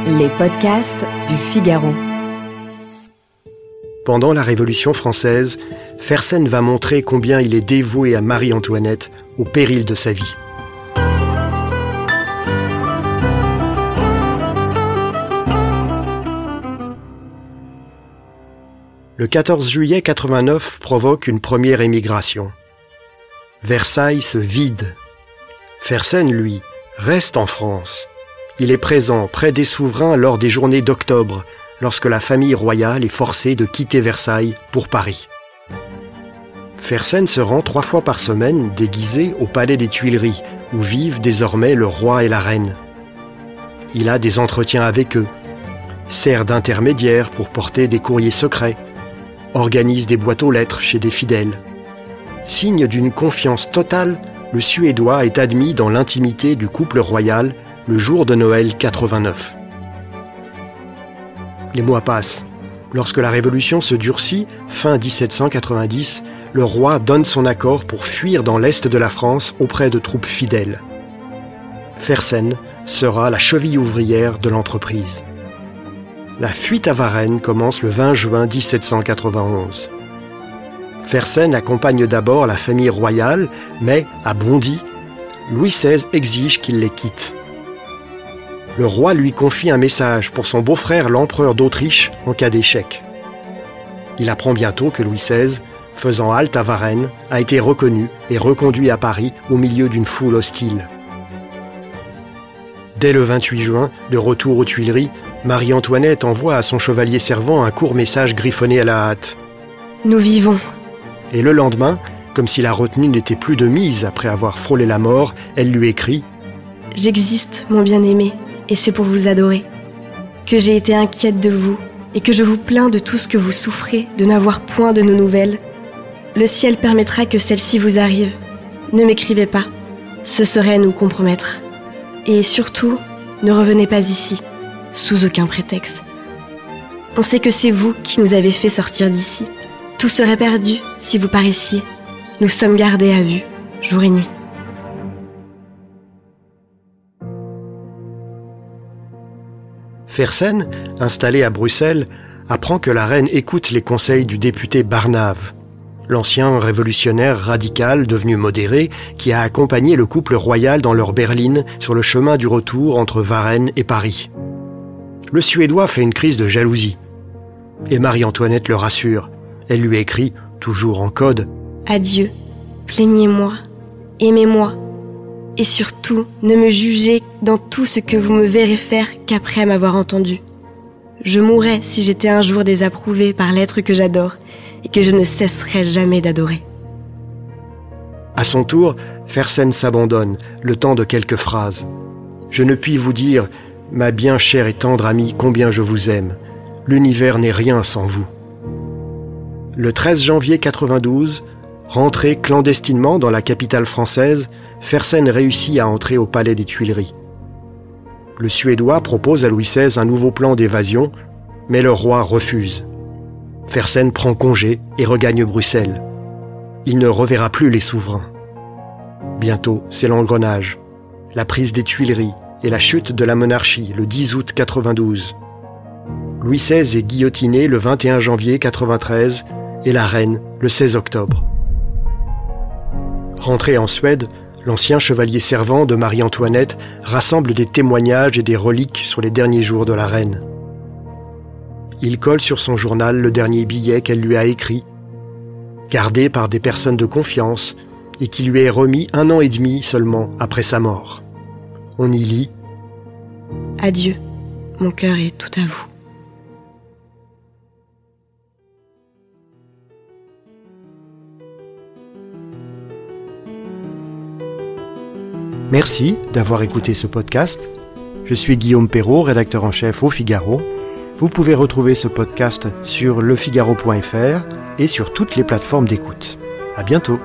Les podcasts du Figaro. Pendant la Révolution française, Fersen va montrer combien il est dévoué à Marie-Antoinette au péril de sa vie. Le 14 juillet 89 provoque une première émigration. Versailles se vide. Fersen, lui, reste en France. Il est présent près des souverains lors des journées d'octobre, lorsque la famille royale est forcée de quitter Versailles pour Paris. Fersen se rend 3 fois par semaine déguisé au palais des Tuileries, où vivent désormais le roi et la reine. Il a des entretiens avec eux, sert d'intermédiaire pour porter des courriers secrets, organise des boîtes aux lettres chez des fidèles. Signe d'une confiance totale, le Suédois est admis dans l'intimité du couple royal le jour de Noël 89. Les mois passent. Lorsque la Révolution se durcit, fin 1790, le roi donne son accord pour fuir dans l'est de la France auprès de troupes fidèles. Fersen sera la cheville ouvrière de l'entreprise. La fuite à Varennes commence le 20 juin 1791. Fersen accompagne d'abord la famille royale, mais, à Bondy, Louis XVI exige qu'il les quitte. Le roi lui confie un message pour son beau-frère l'empereur d'Autriche en cas d'échec. Il apprend bientôt que Louis XVI, faisant halte à Varennes, a été reconnu et reconduit à Paris au milieu d'une foule hostile. Dès le 28 juin, de retour aux Tuileries, Marie-Antoinette envoie à son chevalier servant un court message griffonné à la hâte. « Nous vivons !» Et le lendemain, comme si la retenue n'était plus de mise après avoir frôlé la mort, elle lui écrit « J'existe, mon bien-aimé, et c'est pour vous adorer. Que j'ai été inquiète de vous, et que je vous plains de tout ce que vous souffrez, de n'avoir point de nos nouvelles. Le ciel permettra que celle-ci vous arrive. Ne m'écrivez pas, ce serait nous compromettre. Et surtout, ne revenez pas ici, sous aucun prétexte. On sait que c'est vous qui nous avez fait sortir d'ici. Tout serait perdu si vous paraissiez. Nous sommes gardés à vue, jour et nuit. » Fersen, installé à Bruxelles, apprend que la reine écoute les conseils du député Barnave, l'ancien révolutionnaire radical devenu modéré qui a accompagné le couple royal dans leur berline sur le chemin du retour entre Varennes et Paris. Le Suédois fait une crise de jalousie. Et Marie-Antoinette le rassure. Elle lui écrit, toujours en code, « Adieu, plaignez-moi, aimez-moi. Et surtout, ne me jugez dans tout ce que vous me verrez faire qu'après m'avoir entendu. Je mourrais si j'étais un jour désapprouvé par l'être que j'adore et que je ne cesserai jamais d'adorer. » À son tour, Fersen s'abandonne, le temps de quelques phrases. « Je ne puis vous dire, ma bien chère et tendre amie, combien je vous aime. L'univers n'est rien sans vous. » Le 13 janvier 92, rentré clandestinement dans la capitale française, Fersen réussit à entrer au palais des Tuileries. Le Suédois propose à Louis XVI un nouveau plan d'évasion, mais le roi refuse. Fersen prend congé et regagne Bruxelles. Il ne reverra plus les souverains. Bientôt, c'est l'engrenage, la prise des Tuileries et la chute de la monarchie le 10 août 92. Louis XVI est guillotiné le 21 janvier 93 et la reine le 16 octobre. Rentré en Suède, l'ancien chevalier servant de Marie-Antoinette rassemble des témoignages et des reliques sur les derniers jours de la reine. Il colle sur son journal le dernier billet qu'elle lui a écrit, gardé par des personnes de confiance et qui lui est remis 1 an et demi seulement après sa mort. On y lit « Adieu, mon cœur est tout à vous. » Merci d'avoir écouté ce podcast. Je suis Guillaume Perrault, rédacteur en chef au Figaro. Vous pouvez retrouver ce podcast sur lefigaro.fr et sur toutes les plateformes d'écoute. À bientôt.